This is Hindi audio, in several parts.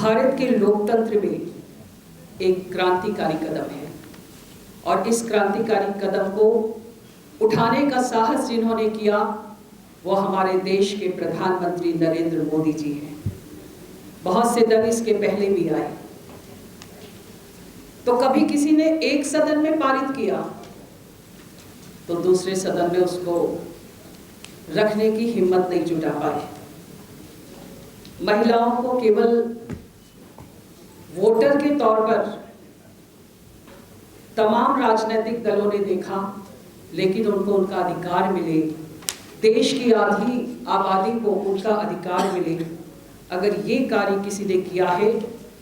भारत के लोकतंत्र में एक क्रांतिकारी कदम है और इस क्रांतिकारी कदम को उठाने का साहस जिन्होंने किया वो हमारे देश के प्रधानमंत्री नरेंद्र मोदी जी हैं। बहुत से दल इसके पहले भी आए, तो कभी किसी ने एक सदन में पारित किया तो दूसरे सदन में उसको रखने की हिम्मत नहीं जुटा पाए। महिलाओं को केवल वोटर के तौर पर तमाम राजनीतिक दलों ने देखा, लेकिन उनको उनका अधिकार मिले, देश की आधी आबादी को उनका अधिकार मिले, अगर ये कार्य किसी ने किया है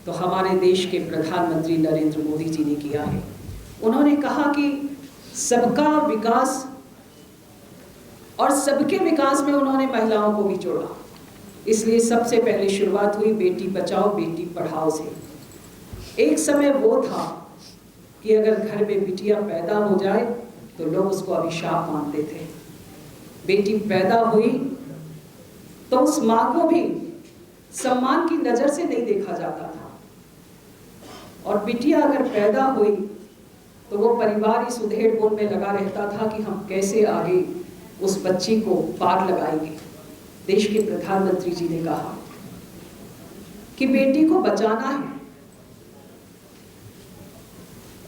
तो हमारे देश के प्रधानमंत्री नरेंद्र मोदी जी ने किया है। उन्होंने कहा कि सबका विकास और सबके विकास में उन्होंने महिलाओं को भी जोड़ा। इसलिए सबसे पहले शुरुआत हुई बेटी बचाओ बेटी पढ़ाओ से। एक समय वो था कि अगर घर में बिटिया पैदा हो जाए तो लोग उसको अभिशाप मानते थे। बेटी पैदा हुई तो उस माँ को भी सम्मान की नजर से नहीं देखा जाता था, और बिटिया अगर पैदा हुई तो वो परिवार इस उधेड़-बुन में लगा रहता था कि हम कैसे आगे उस बच्ची को पार लगाएंगे। देश के प्रधानमंत्री जी ने कहा कि बेटी को बचाना है,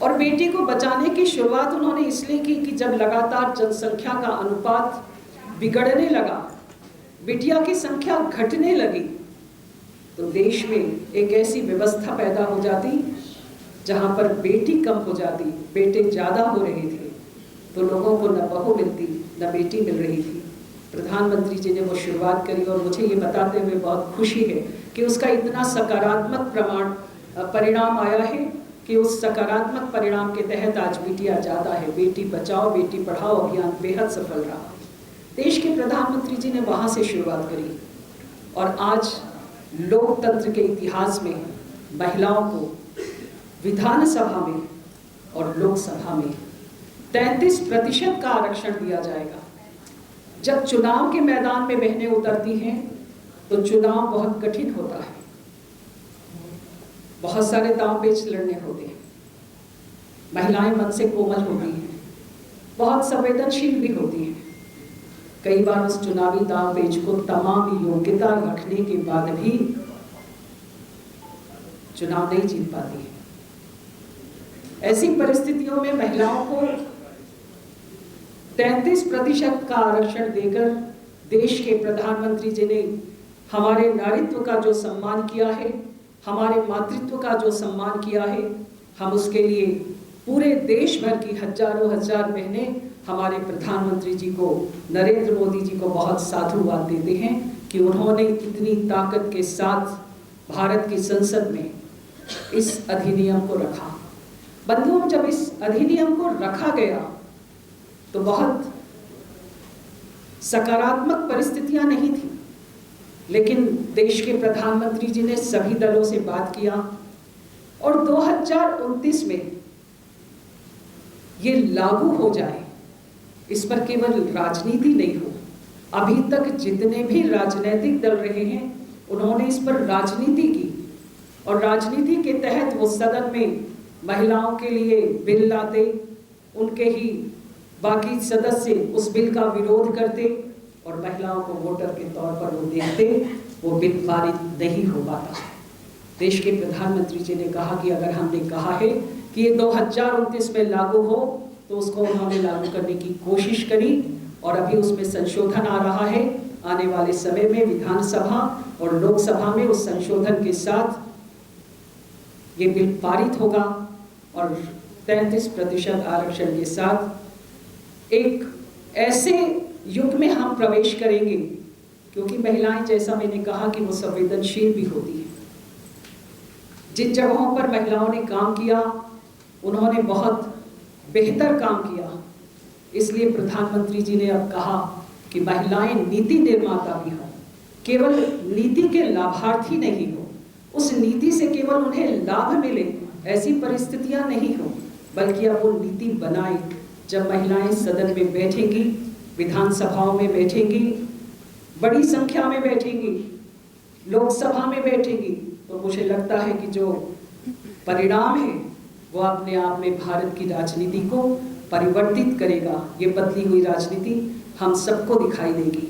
और बेटी को बचाने की शुरुआत उन्होंने इसलिए की कि जब लगातार जनसंख्या का अनुपात बिगड़ने लगा, बिटिया की संख्या घटने लगी, तो देश में एक ऐसी व्यवस्था पैदा हो जाती जहां पर बेटी कम हो जाती, बेटे ज्यादा हो रहे थे, तो लोगों को न बहू मिलती न बेटी मिल रही थी। प्रधानमंत्री जी ने वो शुरुआत करी और मुझे ये बताते हुए बहुत खुशी है कि उसका इतना सकारात्मक परिणाम आया है कि उस सकारात्मक परिणाम के तहत आज बिटिया ज़्यादा है। बेटी बचाओ बेटी पढ़ाओ अभियान बेहद सफल रहा। देश के प्रधानमंत्री जी ने वहाँ से शुरुआत करी और आज लोकतंत्र के इतिहास में महिलाओं को विधानसभा में और लोकसभा में 33% का आरक्षण दिया जाएगा। जब चुनाव के मैदान में बहनें उतरती हैं तो चुनाव बहुत कठिन होता है, बहुत सारे दांव पेच लड़ने होते हैं। महिलाएं मन से कोमल होती हैं, बहुत संवेदनशील भी होती हैं। कई बार उस चुनावी दांव पेच को तमाम योग्यता रखने के बाद भी चुनाव नहीं जीत पाती है। ऐसी परिस्थितियों में महिलाओं को 33% का आरक्षण देकर देश के प्रधानमंत्री जी ने हमारे नारीत्व का जो सम्मान किया है, हमारे मातृत्व का जो सम्मान किया है, हम उसके लिए पूरे देश भर की हजारों हजार बहनें हमारे प्रधानमंत्री जी को, नरेंद्र मोदी जी को बहुत साधुवाद देते हैं कि उन्होंने इतनी ताकत के साथ भारत की संसद में इस अधिनियम को रखा। बंधुओं, जब इस अधिनियम को रखा गया तो बहुत सकारात्मक परिस्थितियां नहीं थी, लेकिन देश के प्रधानमंत्री जी ने सभी दलों से बात किया और 2029 में ये लागू हो जाए, इस पर केवल राजनीति नहीं हो। अभी तक जितने भी राजनीतिक दल रहे हैं उन्होंने इस पर राजनीति की और राजनीति के तहत वो सदन में महिलाओं के लिए बिल लाते, उनके ही बाकी सदस्य उस बिल का विरोध करते और महिलाओं को वोटर के तौर पर वो देखते, वो बिल पारित नहीं हो पाता। देश के प्रधानमंत्री जी ने कहा कि अगर हमने कहा है कि ये 2029 में लागू हो तो उसको उन्होंने लागू करने की कोशिश करी और अभी उसमें संशोधन आ रहा है। आने वाले समय में विधानसभा और लोकसभा में उस संशोधन के साथ ये बिल पारित होगा और 33% आरक्षण के साथ एक ऐसे युग में हम प्रवेश करेंगे, क्योंकि महिलाएं, जैसा मैंने कहा, कि वो संवेदनशील भी होती हैं। जिन जगहों पर महिलाओं ने काम किया उन्होंने बहुत बेहतर काम किया। इसलिए प्रधानमंत्री जी ने अब कहा कि महिलाएं नीति निर्माता भी हों, केवल नीति के लाभार्थी नहीं हो, उस नीति से केवल उन्हें लाभ मिले ऐसी परिस्थितियां नहीं हो, बल्कि अब वो नीति बनाए। जब महिलाएं सदन में बैठेंगी, विधानसभाओं में बैठेंगी, बड़ी संख्या में बैठेंगी, लोकसभा में बैठेंगी, तो मुझे लगता है कि जो परिणाम है वो अपने आप में भारत की राजनीति को परिवर्तित करेगा। ये बदली हुई राजनीति हम सबको दिखाई देगी।